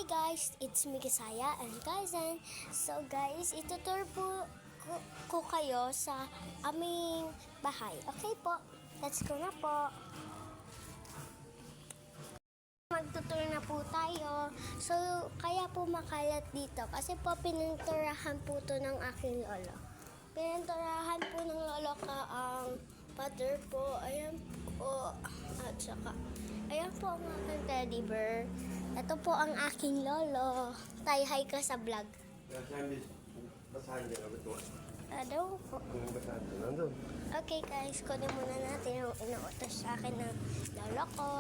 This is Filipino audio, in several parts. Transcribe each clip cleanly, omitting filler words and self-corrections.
guys, it's me Kasaya and Kaizen. So guys, itutur po ko kayo sa aming bahay. Okay po, let's go na po. Magtutur na po tayo. So, kaya po makalat dito kasi po pininturahan po to ng aking lolo. Pininturahan po ng lolo ka ang pader po. Ayan po. At saka, ayan po ang aking teddy bear. Ito po ang aking lolo. Tay-hi ka sa vlog. Basahan niya kami ito. Ano po? Kung basahan niya nandun. Okay guys, kunin muna natin yung inuutos sa akin ng lolo ko.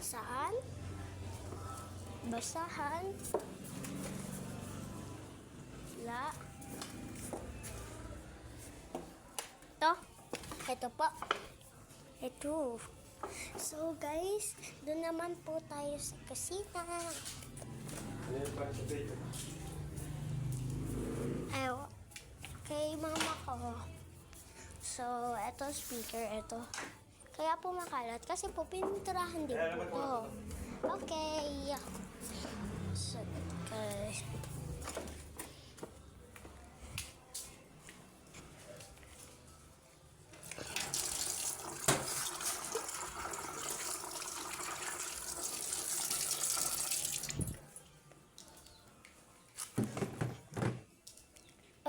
Saan? Basahan. La. Ito po. Ito. So guys, doon naman po tayo sa kusina. Ano yung para sa video? Ewan. Kay mama ko. So, ito speaker, ito. Kaya po makalat kasi po pininturahan din po. Okay. So, guys.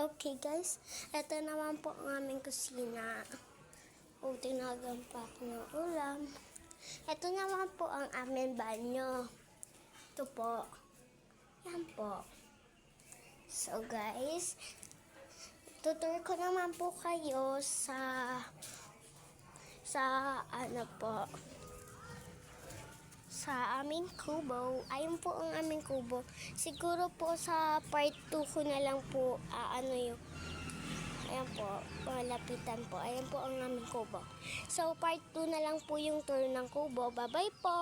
Okay guys, ito naman po ang aming kusina. O, tinagan pa ako ng ulam. Ito naman po ang aming banyo. Ito po. Yan po. So guys, tutur ko naman po kayo ano po, sa aming kubo. Ayun po ang aming kubo. Siguro po sa part 2 ko na lang po ayan po, malapitan po. Ayan po ang aming kubo. So part 2 na lang po yung tour ng kubo. Bye bye po!